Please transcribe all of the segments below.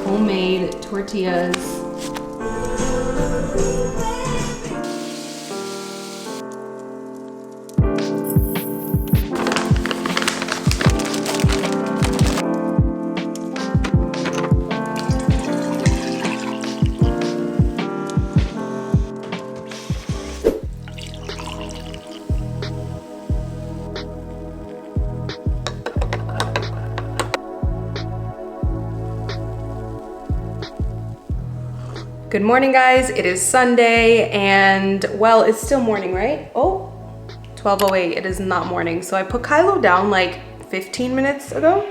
homemade tortillas. Good morning, guys. It is Sunday and, well, it's still morning, right? Oh, 12:08. It is not morning. So I put Kylo down like 15 minutes ago.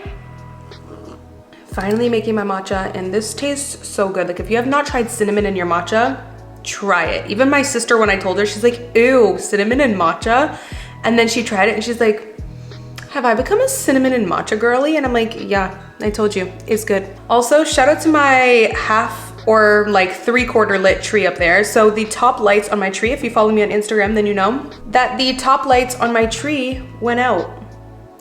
Finally making my matcha, and this tastes so good. Like, if you have not tried cinnamon in your matcha, try it. Even my sister, when I told her, she's like, ew, cinnamon and matcha. And then she tried it and she's like, have I become a cinnamon and matcha girly? And I'm like, yeah, I told you, it's good. Also, shout out to my half or like 3/4 lit tree up there. So the top lights on my tree, if you follow me on Instagram, then you know that the top lights on my tree went out.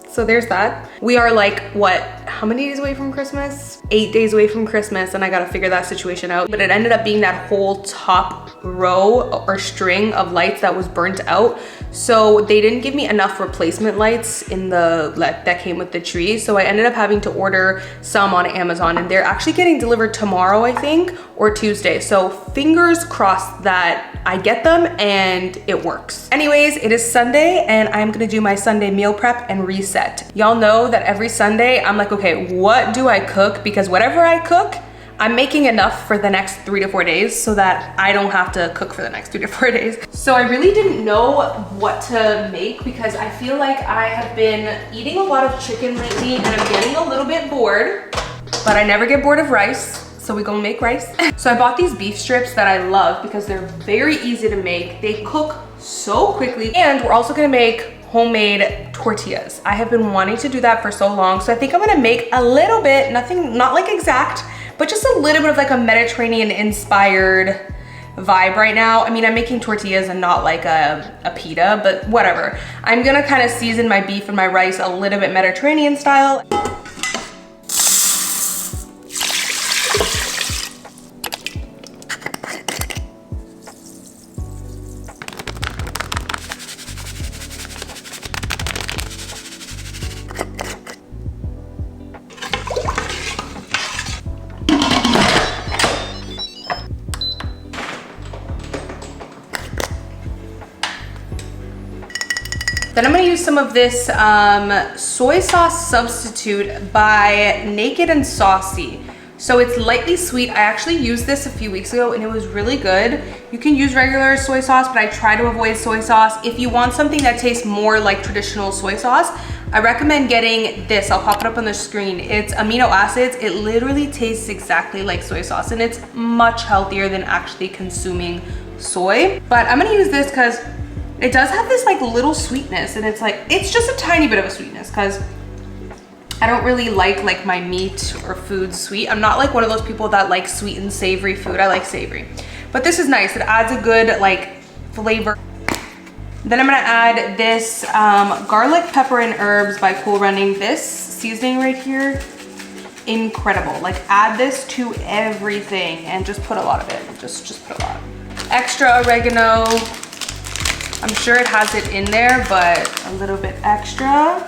So there's that. We are like, what, how many days away from Christmas? 8 days away from Christmas, and I gotta figure that situation out. But it ended up being that whole top row or string of lights that was burnt out. So they didn't give me enough replacement lights in the that came with the tree. So I ended up having to order some on Amazon, and they're actually getting delivered tomorrow, I think, or Tuesday. So fingers crossed that I get them and it works. Anyways, it is Sunday and I'm gonna do my Sunday meal prep and reset. Y'all know that every Sunday I'm like, okay, what do I cook? Because whatever I cook, I'm making enough for the next 3 to 4 days so that I don't have to cook for the next 3 to 4 days. So I really didn't know what to make because I feel like I have been eating a lot of chicken lately and I'm getting a little bit bored, but I never get bored of rice. So we gonna make rice. So I bought these beef strips that I love because they're very easy to make. They cook so quickly, and we're also gonna make homemade tortillas. I have been wanting to do that for so long. So I think I'm gonna make a little bit, nothing, not like exact, but just a little bit of like a Mediterranean inspired vibe right now. I mean, I'm making tortillas and not like a pita, but whatever. I'm gonna kind of season my beef and my rice a little bit Mediterranean style. Then I'm gonna use some of this soy sauce substitute by Naked and Saucy. So it's lightly sweet. I actually used this a few weeks ago and it was really good. You can use regular soy sauce, but I try to avoid soy sauce. If you want something that tastes more like traditional soy sauce, I recommend getting this. I'll pop it up on the screen. It's amino acids. It literally tastes exactly like soy sauce and it's much healthier than actually consuming soy. But I'm gonna use this because it does have this like little sweetness, and it's like, it's just a tiny bit of a sweetness because I don't really like my meat or food sweet. I'm not like one of those people that like sweet and savory food. I like savory. But this is nice. It adds a good like flavor. Then I'm gonna add this garlic, pepper, and herbs by Cool Running. This seasoning right here, incredible. Like, add this to everything and just put a lot of it. Just put a lot. Extra oregano. I'm sure it has it in there, but a little bit extra.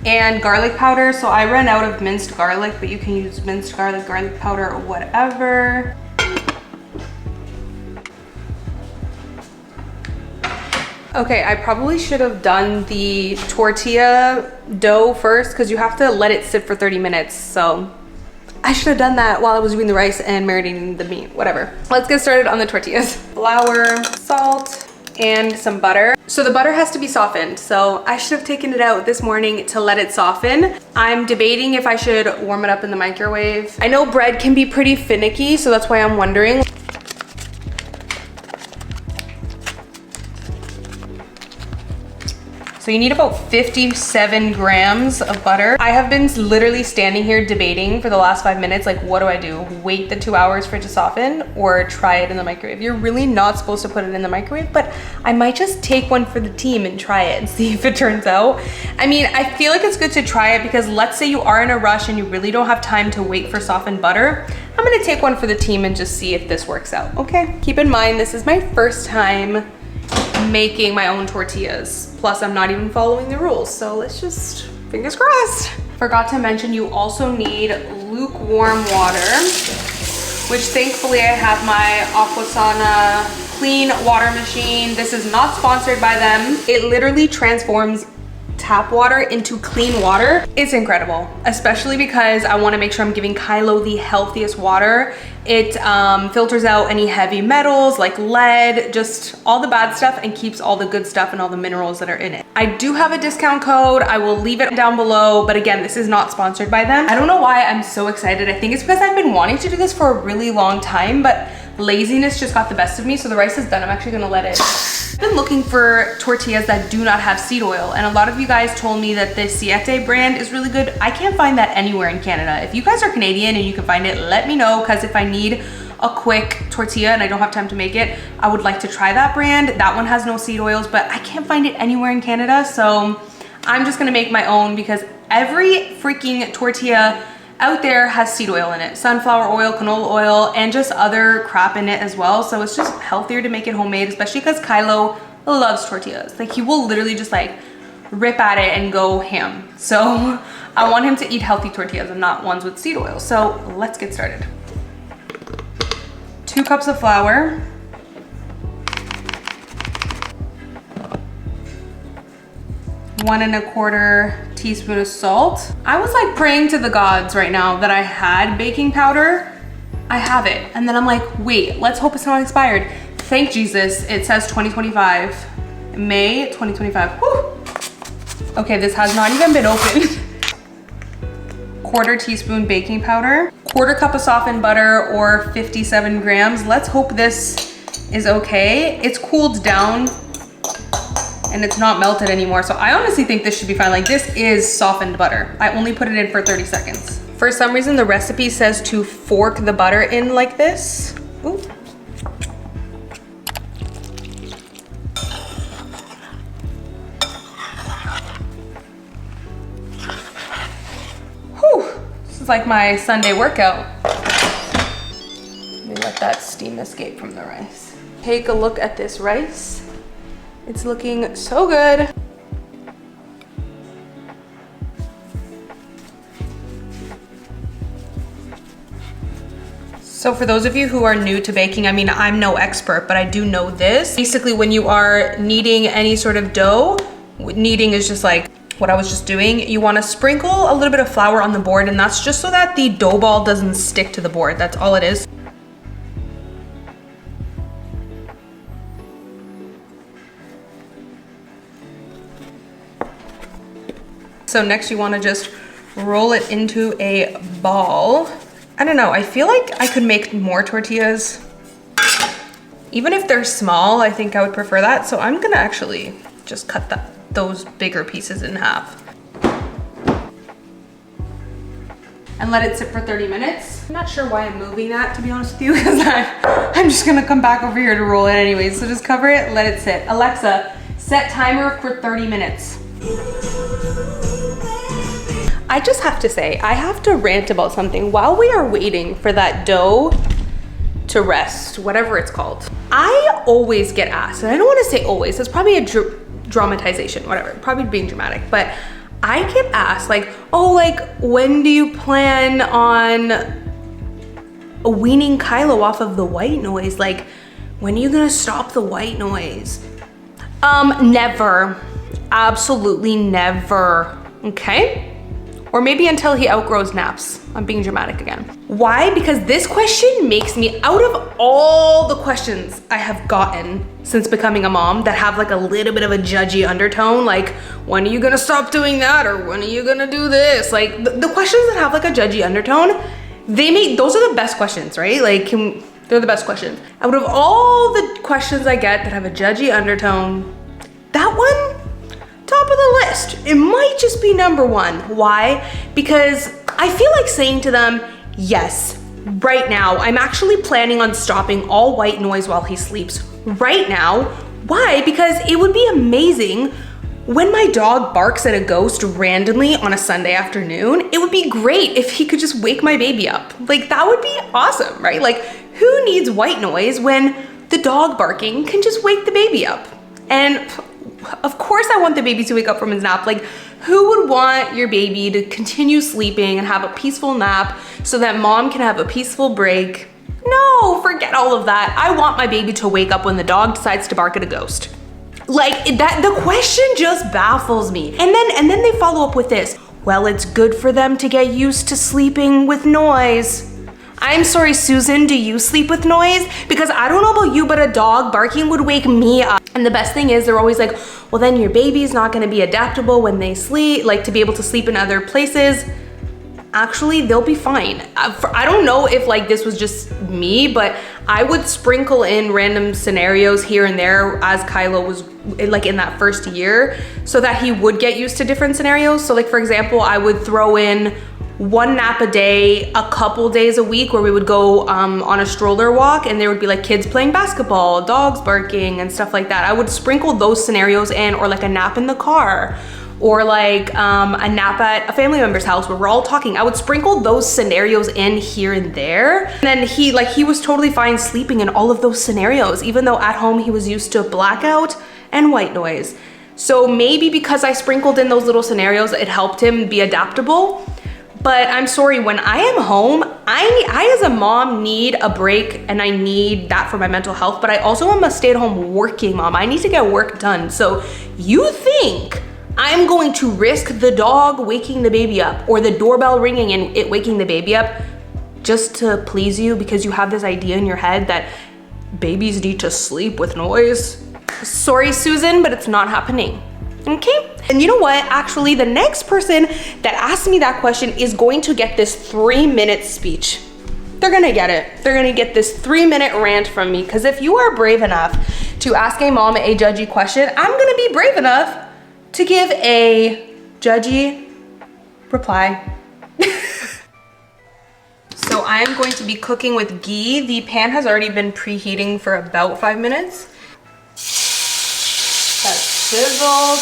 And garlic powder. So I ran out of minced garlic, but you can use minced garlic, garlic powder, or whatever. Okay, I probably should have done the tortilla dough first because you have to let it sit for 30 minutes. So I should have done that while I was doing the rice and marinating the meat, whatever. Let's get started on the tortillas. Flour, salt, and some butter. So the butter has to be softened. So I should have taken it out this morning to let it soften. I'm debating if I should warm it up in the microwave. I know bread can be pretty finicky, so that's why I'm wondering. So you need about 57 grams of butter. I have been literally standing here debating for the last 5 minutes, like, what do I do? Wait the 2 hours for it to soften or try it in the microwave? You're really not supposed to put it in the microwave, but I might just take one for the team and try it and see if it turns out. I mean, I feel like it's good to try it because let's say you are in a rush and you really don't have time to wait for softened butter. I'm gonna take one for the team and just see if this works out, okay? Keep in mind, this is my first time making my own tortillas. Plus, I'm not even following the rules, so let's just, fingers crossed. Forgot to mention, you also need lukewarm water, which thankfully I have my Aquasana clean water machine. This is not sponsored by them. It literally transforms tap water into clean water. It's incredible, especially because I want to make sure I'm giving Kylo the healthiest water. It filters out any heavy metals like lead, just all the bad stuff, and keeps all the good stuff and all the minerals that are in it. I do have a discount code. I will leave it down below, but again, this is not sponsored by them. I don't know why I'm so excited. I think it's because I've been wanting to do this for a really long time, but laziness just got the best of me. So the rice is done. I'm actually gonna let it. I've been looking for tortillas that do not have seed oil, and a lot of you guys told me that the Siete brand is really good. I can't find that anywhere in Canada. If you guys are Canadian and you can find it, let me know, because if I need a quick tortilla and I don't have time to make it, I would like to try that brand. That one has no seed oils, but I can't find it anywhere in Canada, so I'm just gonna make my own because every freaking tortilla out there has seed oil in it. Sunflower oil, canola oil, and just other crap in it as well. So it's just healthier to make it homemade, especially because Kylo loves tortillas. Like, he will literally just like rip at it and go ham. So I want him to eat healthy tortillas and not ones with seed oil. So let's get started. 2 cups of flour. 1 1/4 teaspoon of salt. I was like praying to the gods right now that I had baking powder. I have it. And then I'm like, wait, let's hope it's not expired. Thank Jesus, it says 2025. May 2025. Whew. Okay, this has not even been opened. 1/4 teaspoon baking powder. 1/4 cup of softened butter, or 57 grams. Let's hope this is okay. It's cooled down and it's not melted anymore. So I honestly think this should be fine. Like, this is softened butter. I only put it in for 30 seconds. For some reason, the recipe says to fork the butter in like this. Ooh. Whew. This is like my Sunday workout. Let me let that steam escape from the rice. Take a look at this rice. It's looking so good. So for those of you who are new to baking, I mean, I'm no expert, but I do know this. Basically, when you are kneading any sort of dough, kneading is just like what I was just doing. You want to sprinkle a little bit of flour on the board, and that's just so that the dough ball doesn't stick to the board. That's all it is. So next you want to just roll it into a ball. I don't know, I feel like I could make more tortillas. Even if they're small, I think I would prefer that. So I'm gonna actually just cut those bigger pieces in half. And let it sit for 30 minutes. I'm not sure why I'm moving that, to be honest with you, because I'm just gonna come back over here to roll it anyways. So just cover it, let it sit. Alexa, set timer for 30 minutes. I just have to say, I have to rant about something. While we are waiting for that dough to rest, whatever it's called, I always get asked, and I don't want to say always, it's probably a dramatization, whatever, probably being dramatic, but I get asked like, oh, like, when do you plan on weaning Kylo off of the white noise? Like, when are you gonna stop the white noise? Never, absolutely never, okay? Or maybe until he outgrows naps. I'm being dramatic again. Why? Because this question makes me, out of all the questions I have gotten since becoming a mom that have like a little bit of a judgy undertone, like, when are you gonna stop doing that? Or when are you gonna do this? Like, the questions that have like a judgy undertone, those are the best questions, right? Like, they're the best questions. Out of all the questions I get that have a judgy undertone, that one, top of of the list. It might just be number one. Why? Because I feel like saying to them, yes, right now, I'm actually planning on stopping all white noise while he sleeps right now. Why? Because it would be amazing when my dog barks at a ghost randomly on a Sunday afternoon. It would be great if he could just wake my baby up. Like, that would be awesome, right? Like, who needs white noise when the dog barking can just wake the baby up? And of course I want the baby to wake up from his nap. Like, who would want your baby to continue sleeping and have a peaceful nap so that mom can have a peaceful break? No, forget all of that. I want my baby to wake up when the dog decides to bark at a ghost. Like, that, the question just baffles me. And then they follow up with this. Well, it's good for them to get used to sleeping with noise. I'm sorry, Susan, do you sleep with noise? Because I don't know about you, but a dog barking would wake me up. And the best thing is they're always like, well, then your baby's not gonna be adaptable when they sleep, like to be able to sleep in other places. Actually, they'll be fine. I don't know if like this was just me, but I would sprinkle in random scenarios here and there as Kylo was like in that first year so that he would get used to different scenarios. So like, for example, I would throw in one nap a day, a couple days a week where we would go on a stroller walk and there would be like kids playing basketball, dogs barking and stuff like that. I would sprinkle those scenarios in, or like a nap in the car, or like a nap at a family member's house where we're all talking. I would sprinkle those scenarios in here and there. And then he was totally fine sleeping in all of those scenarios, even though at home he was used to blackout and white noise. So maybe because I sprinkled in those little scenarios, it helped him be adaptable. But I'm sorry, when I am home, I as a mom need a break, and I need that for my mental health, but I also am a stay-at-home working mom. I need to get work done. So you think I'm going to risk the dog waking the baby up or the doorbell ringing and it waking the baby up just to please you because you have this idea in your head that babies need to sleep with noise? Sorry, Susan, but it's not happening. Okay? And you know what? Actually, the next person that asked me that question is going to get this 3-minute speech. They're gonna get it. They're gonna get this 3-minute rant from me, because if you are brave enough to ask a mom a judgy question, I'm gonna be brave enough to give a judgy reply. So I'm going to be cooking with ghee. The pan has already been preheating for about 5 minutes. That's sizzled.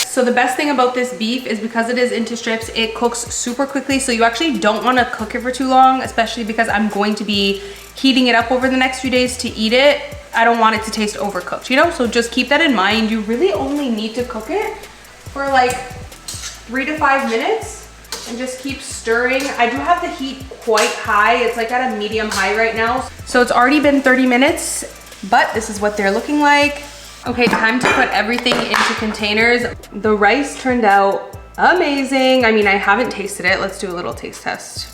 So the best thing about this beef is because it is into strips, it cooks super quickly. So you actually don't want to cook it for too long, especially because I'm going to be heating it up over the next few days to eat it. I don't want it to taste overcooked, you know? So just keep that in mind. You really only need to cook it for like 3 to 5 minutes and just keep stirring. I do have the heat quite high. It's like at a medium high right now. So it's already been 30 minutes, but this is what they're looking like. Okay, time to put everything into containers. The rice turned out amazing. I mean, I haven't tasted it. Let's do a little taste test.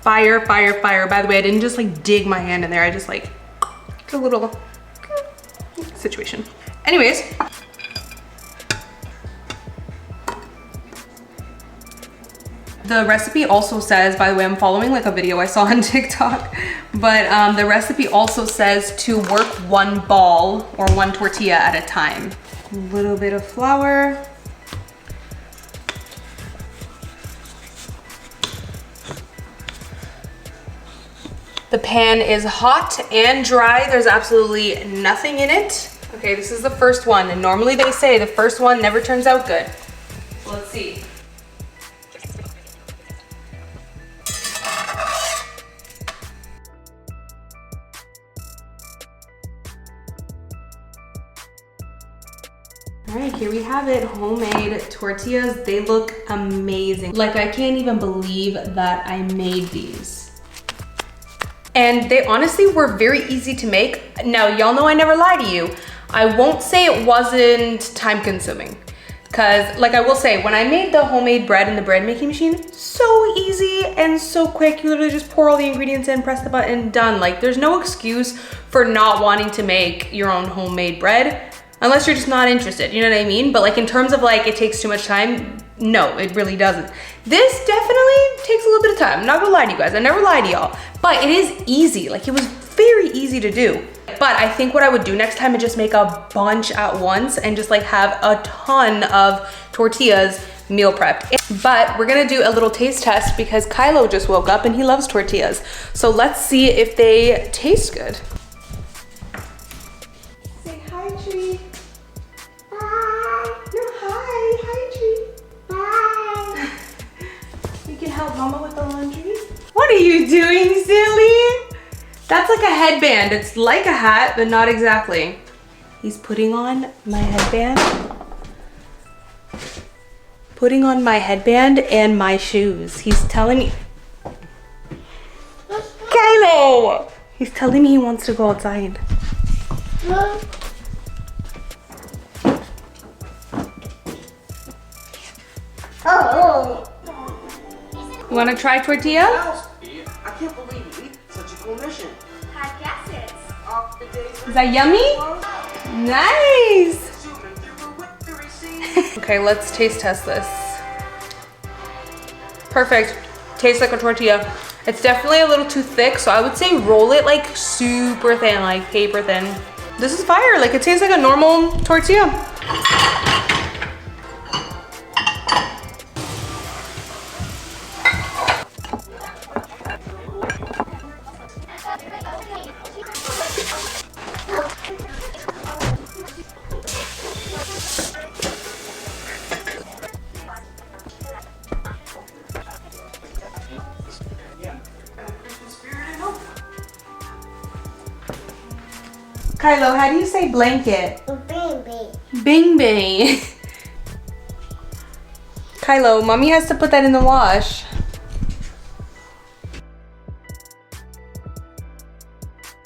Fire, fire, fire. By the way, I didn't just like dig my hand in there. I just like a little situation. Anyways. The recipe also says, by the way, I'm following like a video I saw on TikTok, but the recipe also says to work one ball or one tortilla at a time. A little bit of flour. The pan is hot and dry. There's absolutely nothing in it. Okay, this is the first one, and normally they say the first one never turns out good. So let's see. All right, here we have it, homemade tortillas. They look amazing. Like, I can't even believe that I made these. And they honestly were very easy to make. Now, y'all know I never lie to you. I won't say it wasn't time consuming. Cause like I will say, when I made the homemade bread in the bread making machine, so easy and so quick. You literally just pour all the ingredients in, press the button, done. Like, there's no excuse for not wanting to make your own homemade bread. Unless you're just not interested, you know what I mean? But like in terms of like, it takes too much time, no, it really doesn't. This definitely takes a little bit of time. I'm not gonna lie to you guys, I never lie to y'all. But it is easy, like it was very easy to do. But I think what I would do next time is just make a bunch at once and just like have a ton of tortillas meal prepped. But we're gonna do a little taste test because Kylo just woke up and he loves tortillas. So let's see if they taste good. Say hi, Tree. Bye. No, hi Tree. Bye. You can help Mama with the laundry. What are you doing, silly? That's like a headband. It's like a hat, but not exactly. He's putting on my headband. Putting on my headband and my shoes. He's telling me, Kylo! He's telling me he wants to go outside. Oh. You wanna try tortilla? I can't believe you eat such a cool mission. Is that yummy? Nice! Okay, let's taste test this. Perfect. Tastes like a tortilla. It's definitely a little too thick, so I would say roll it like super thin, like paper thin. This is fire. Like it tastes like a normal tortilla. Kylo, how do you say blanket? Bing bing. Kylo, mommy has to put that in the wash.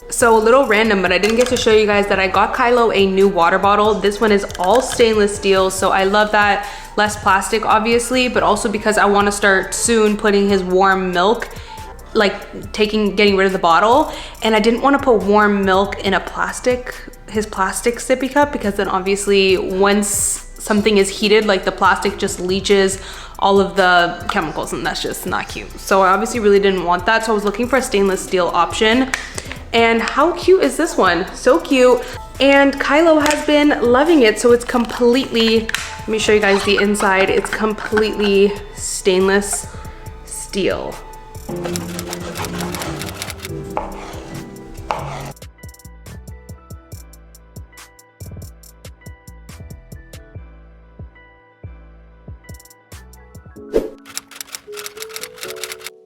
So a little random, but I didn't get to show you guys that I got Kylo a new water bottle. This one is all stainless steel, so I love that. Less plastic, obviously, but also because I want to start soon putting his warm milk, like getting rid of the bottle, and I didn't want to put warm milk in his plastic sippy cup, because then obviously once something is heated, like the plastic just leaches all of the chemicals, and that's just not cute. So I obviously really didn't want that, so I was looking for a stainless steel option. And how cute is this one? So cute. And Kylo has been loving it, so it's completely, let me show you guys the inside, it's completely stainless steel.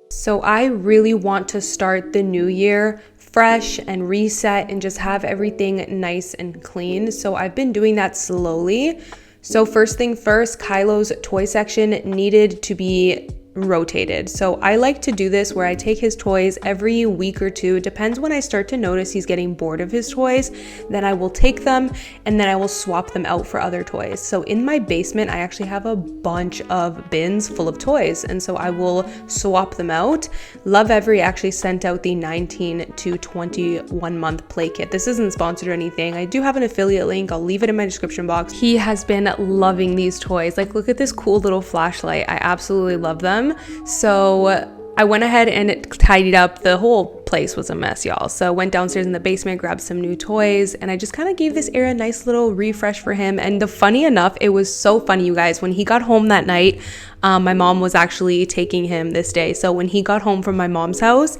So I really want to start the new year fresh and reset and just have everything nice and clean. So I've been doing that slowly. So first thing first, Kylo's toy section needed to be rotated. So I like to do this where I take his toys every week or two. It depends when I start to notice he's getting bored of his toys, then I will take them and then I will swap them out for other toys. So in my basement, I actually have a bunch of bins full of toys, and so I will swap them out. Love Every actually sent out the 19 to 21 month play kit. This isn't sponsored or anything. I do have an affiliate link. I'll leave it in my description box. He has been loving these toys. Like, look at this cool little flashlight. I absolutely love them. So I went ahead and tidied up. The whole place was a mess, y'all. So I went downstairs in the basement, grabbed some new toys, and I just kind of gave this area a nice little refresh for him. And funny enough, it was so funny, you guys, when he got home that night, my mom was actually taking him this day. So when he got home from my mom's house,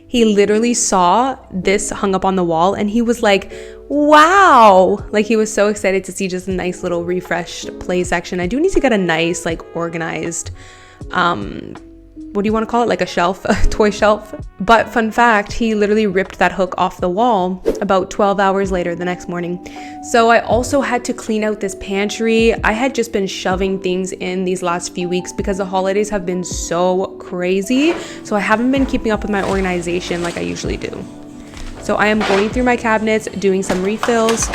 he literally saw this hung up on the wall and he was like, wow. Like, he was so excited to see just a nice little refreshed play section. I do need to get a nice, like, organized, what do you want to call it? Like a shelf, a toy shelf. But fun fact, he literally ripped that hook off the wall about 12 hours later the next morning. So I also had to clean out this pantry. I had just been shoving things in these last few weeks because the holidays have been so crazy. So I haven't been keeping up with my organization like I usually do. So I am going through my cabinets, doing some refills.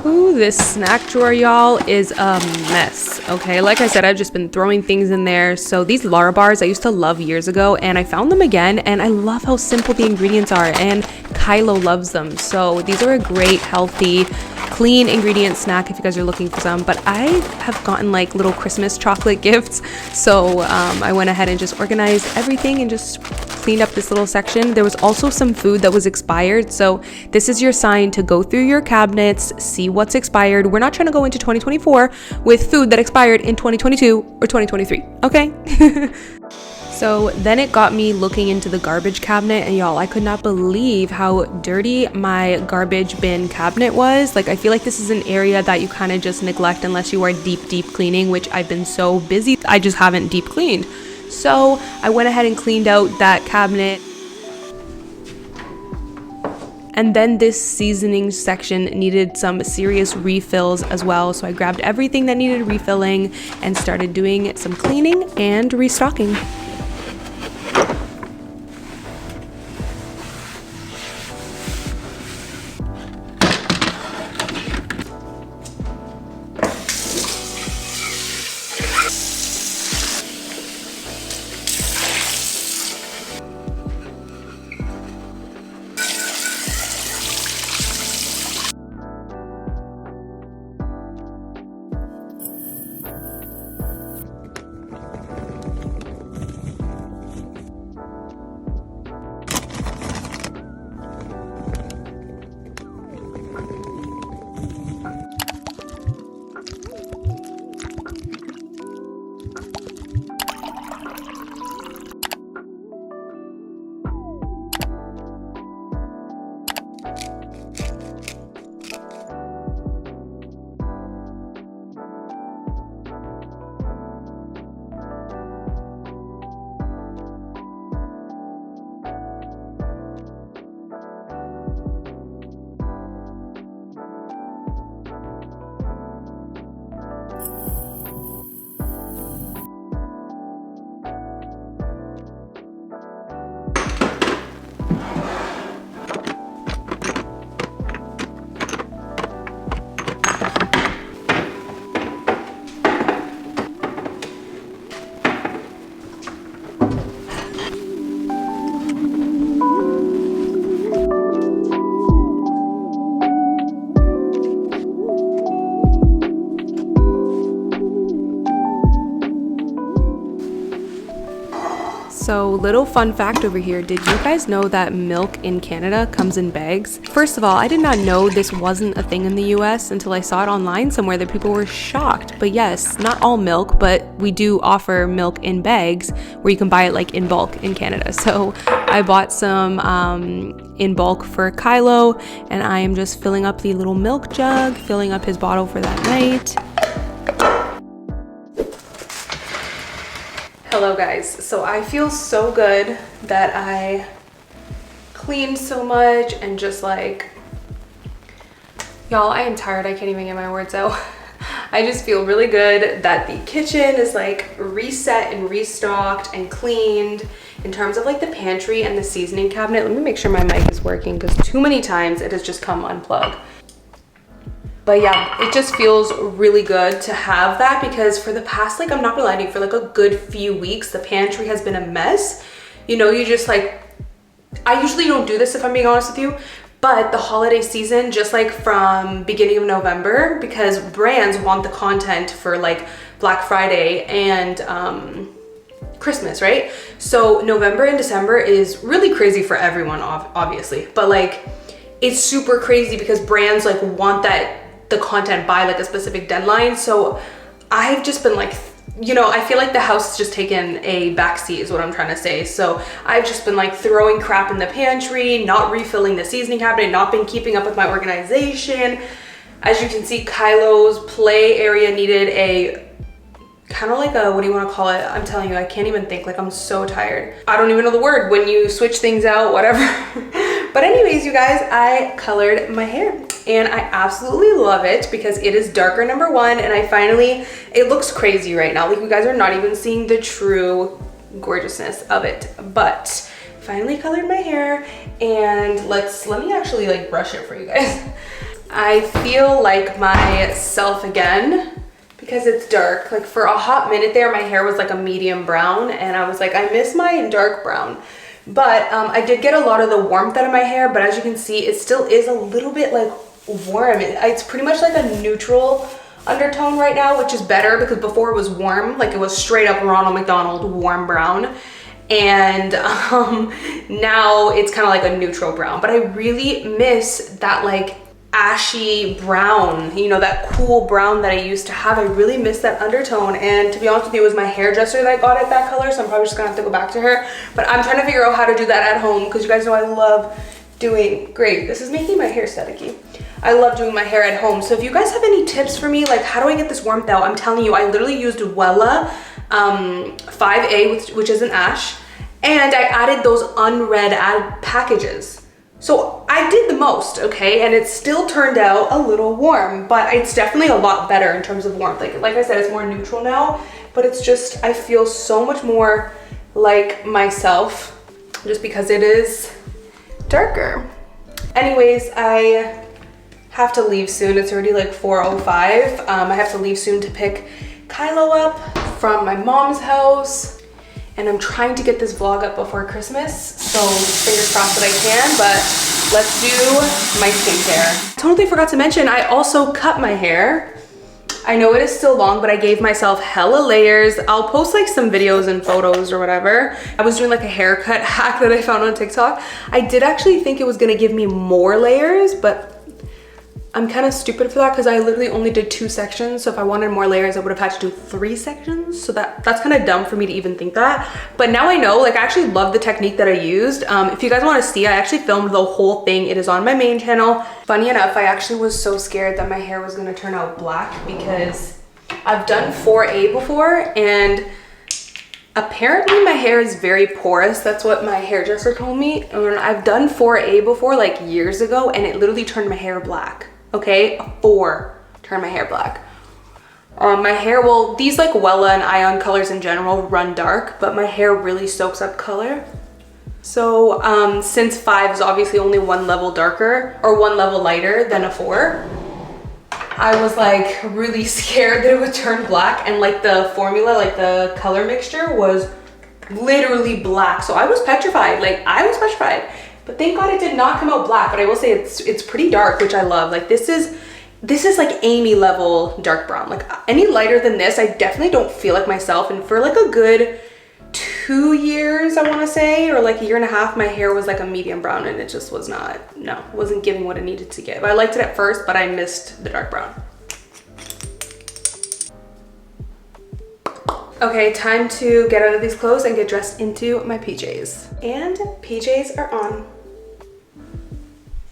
Ooh, this snack drawer, y'all, is a mess, okay? Like I said, I've just been throwing things in there. So these Lara bars I used to love years ago, and I found them again, and I love how simple the ingredients are, and Kylo loves them. So these are a great, healthy, clean ingredient snack if you guys are looking for some. But I have gotten like little Christmas chocolate gifts, so I went ahead and just organized everything and just cleaned up this little section. There was also some food that was expired, so this is your sign to go through your cabinets, see what's expired. We're not trying to go into 2024 with food that expired in 2022 or 2023, okay? So then it got me looking into the garbage cabinet, and y'all, I could not believe how dirty my garbage bin cabinet was. Like, I feel like this is an area that you kind of just neglect unless you are deep cleaning, which I've been so busy, I just haven't deep cleaned. So I went ahead and cleaned out that cabinet. And then this seasoning section needed some serious refills as well. So I grabbed everything that needed refilling and started doing some cleaning and restocking. So, little fun fact over here, did you guys know that milk in Canada comes in bags? First of all, I did not know this wasn't a thing in the US until I saw it online somewhere that people were shocked. But yes, not all milk, but we do offer milk in bags where you can buy it like in bulk in Canada. So I bought some in bulk for Kylo, and I am just filling up the little milk jug, filling up his bottle for that night. Hello guys, so I feel so good that I cleaned so much and just like, y'all, I am tired, I can't even get my words out. I just feel really good that the kitchen is like reset and restocked and cleaned. In terms of like the pantry and the seasoning cabinet, let me make sure my mic is working because too many times it has just come unplugged. But yeah, it just feels really good to have that because for the past, like, I'm not gonna lie to you, for like a good few weeks, the pantry has been a mess. You know, you just like, I usually don't do this if I'm being honest with you, but the holiday season, just like from beginning of November, because brands want the content for like Black Friday and Christmas, right? So November and December is really crazy for everyone, obviously, but like, it's super crazy because brands like want the content by like a specific deadline. So I've just been like, you know, I feel like the house has just taken a backseat is what I'm trying to say. So I've just been like throwing crap in the pantry, not refilling the seasoning cabinet, not been keeping up with my organization. As you can see, Kylo's play area needed a kind of like a, what do you want to call it? I'm telling you, I can't even think, like I'm so tired. I don't even know the word when you switch things out, whatever. But anyways, you guys, I colored my hair and I absolutely love it because it is darker number one, and I finally, it looks crazy right now. Like you guys are not even seeing the true gorgeousness of it, but finally colored my hair, and let me actually like brush it for you guys. I feel like myself again because it's dark. Like for a hot minute there, my hair was like a medium brown and I was like, I miss my dark brown. But I did get a lot of the warmth out of my hair, but as you can see, it still is a little bit like warm. It's pretty much like a neutral undertone right now, which is better because before it was warm, like it was straight up Ronald McDonald warm brown. And now it's kind of like a neutral brown, but I really miss that like ashy brown, you know, that cool brown that I used to have. I really miss that undertone. And to be honest with you, it was my hairdresser that got it that color, so I'm probably just gonna have to go back to her. But I'm trying to figure out how to do that at home because you guys know I love doing, great, this is making my hair staticky. I love doing my hair at home. So if you guys have any tips for me, like how do I get this warmth out? I'm telling you, I literally used Wella 5A, which is an ash, and I added those unread packages. So I did the most, okay? And it still turned out a little warm, but it's definitely a lot better in terms of warmth. Like I said, it's more neutral now, but it's just, I feel so much more like myself just because it is darker. Anyways, I have to leave soon. It's already like 4:05. I have to leave soon to pick Kylo up from my mom's house. And I'm trying to get this vlog up before Christmas, so fingers crossed that I can, but let's do my skincare. Totally forgot to mention, I also cut my hair. I know it is still long, but I gave myself hella layers. I'll post like some videos and photos or whatever. I was doing like a haircut hack that I found on TikTok. I did actually think it was gonna give me more layers, but I'm kind of stupid for that because I literally only did 2 sections. So if I wanted more layers, I would have had to do 3 sections. So that's kind of dumb for me to even think that. But now I know, like I actually love the technique that I used. If you guys want to see, I actually filmed the whole thing. It is on my main channel. Funny enough, I actually was so scared that my hair was going to turn out black because I've done 4A before and apparently my hair is very porous. That's what my hairdresser told me. And I've done 4A before like years ago and it literally turned my hair black. Okay, a 4 turn my hair black. My hair, well, these like Wella and Ion colors in general run dark, but my hair really soaks up color. So since 5 is obviously only 1 level darker or 1 level lighter than a 4, I was like really scared that it would turn black, and like the formula, like the color mixture was literally black. So I was petrified, I was petrified. But thank God it did not come out black, but I will say it's pretty dark, which I love. Like this is like Amy level dark brown. Like any lighter than this, I definitely don't feel like myself. And for like a good 2 years, I wanna say, or like 1.5 years, my hair was like a medium brown and it just was not, no, it wasn't giving what it needed to give. I liked it at first, but I missed the dark brown. Okay, time to get out of these clothes and get dressed into my PJs. And PJs are on.